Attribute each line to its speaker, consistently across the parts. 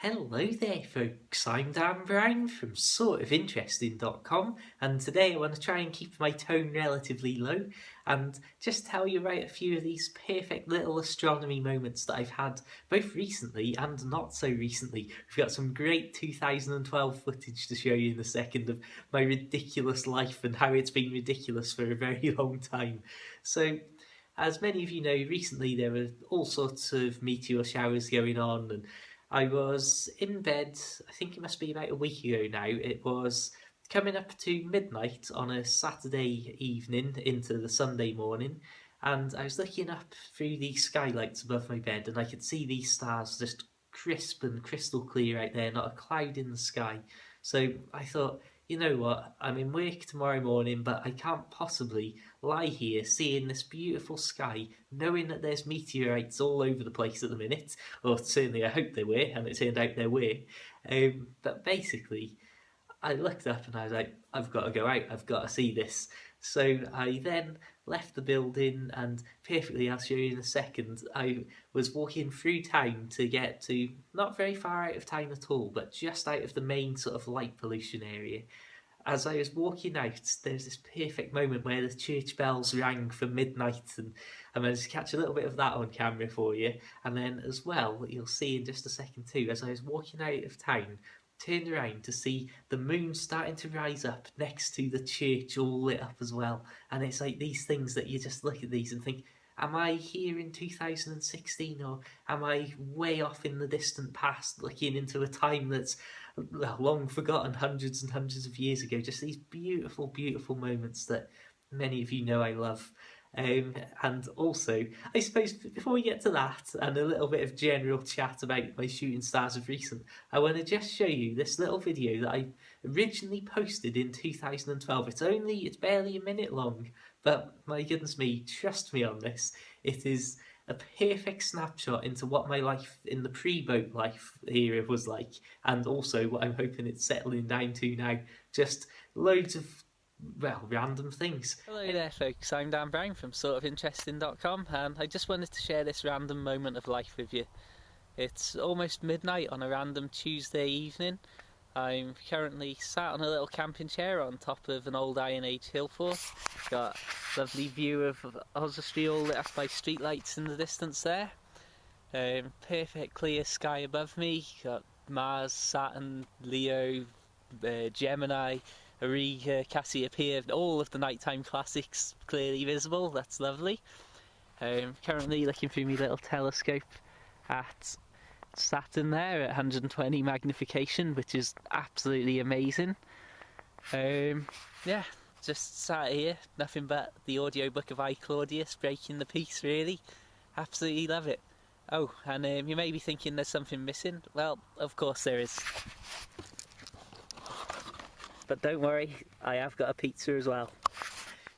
Speaker 1: Hello there, folks. I'm Dan Brown from sortofinteresting.com, and today I want to try and keep my tone relatively low and just tell you about a few of these perfect little astronomy moments that I've had both recently and not so recently. We've got some great 2012 footage to show you in a second of my ridiculous life and how it's been ridiculous for a very long time. So, as many of you know, recently there were all sorts of meteor showers going on, and I was in bed, I think it must be about a week ago now. It was coming up to midnight on a Saturday evening into the Sunday morning, and I was looking up through the skylights above my bed, and I could see these stars just crisp and crystal clear out there, not a cloud in the sky. So I thought, you know what, I'm in work tomorrow morning, but I can't possibly lie here seeing this beautiful sky, knowing that there's meteorites all over the place at the minute, or certainly I hope there were, and it turned out there were. But basically, I looked up and I was like, I've got to go out, I've got to see this. So I then left the building, and perfectly, I'll show you in a second, I was walking through town to get to not very far out of town at all, but just out of the main sort of light pollution area. As I was walking out, there's this perfect moment where the church bells rang for midnight, and I managed to catch a little bit of that on camera for you. And then, as well, you'll see in just a second too, as I was walking out of town, turned around to see the moon starting to rise up next to the church, all lit up as well. And it's like these things that you just look at these and think, am I here in 2016, or am I way off in the distant past looking into a time that's long forgotten, hundreds and hundreds of years ago? Just these beautiful, beautiful moments that many of you know I love. And also, I suppose before we get to that and a little bit of general chat about my shooting stars of recent, I want to just show you this little video that I originally posted in 2012. It's barely a minute long, but my goodness me, trust me on this, it is a perfect snapshot into what my life in the pre-boat life era was like, and also what I'm hoping it's settling down to now. Just loads of, well, random things.
Speaker 2: Hello there, folks. I'm Dan Brown from sortofinteresting.com, and I just wanted to share this random moment of life with you. It's almost midnight on a random Tuesday evening. I'm currently sat on a little camping chair on top of an old Iron Age hill fort. Got a lovely view of Oswestry all lit up by streetlights in the distance there. Perfect clear sky above me. Got Mars, Saturn, Leo, Gemini, Auriga, Cassiopeia, all of the nighttime classics clearly visible. That's lovely. Currently looking through my little telescope at Saturn there at 120 magnification, which is absolutely amazing. Yeah, just sat here, nothing but the audiobook of I Claudius breaking the peace, really. Absolutely love it. Oh, and you may be thinking there's something missing. Well, of course there is. But don't worry, I have got a pizza as well.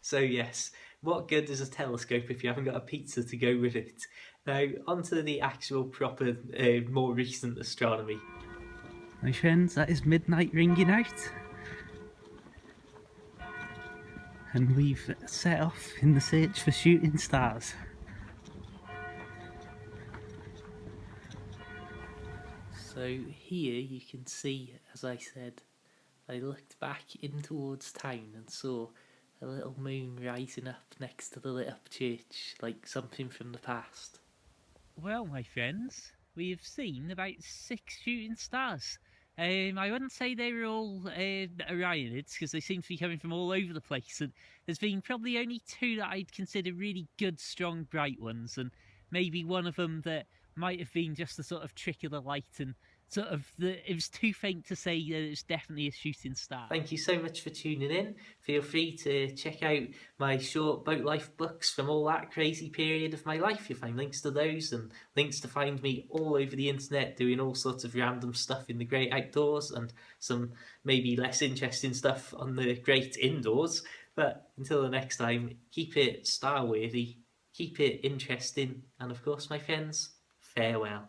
Speaker 1: So yes, what good is a telescope if you haven't got a pizza to go with it? Now, onto the actual proper, more recent astronomy. My friends, that is midnight ringing out. And we've set off in the search for shooting stars. So here you can see, as I said, I looked back in towards town and saw a little moon rising up next to the lit up church, like something from the past. Well, my friends, we have seen about 6 shooting stars. I wouldn't say they were all Orionids, because they seem to be coming from all over the place, and there's been probably only 2 that I'd consider really good, strong, bright ones, and maybe one of them that might have been just a sort of trick of the light, and sort of it was too faint to say that it's definitely a shooting star. Thank you so much for tuning in. Feel free to check out my short boat life books from all that crazy period of my life. You'll find links to those and links to find me all over the internet doing all sorts of random stuff in the great outdoors, and some maybe less interesting stuff on the great indoors. But until the next time, keep it star worthy, keep it interesting, and of course, my friends, farewell.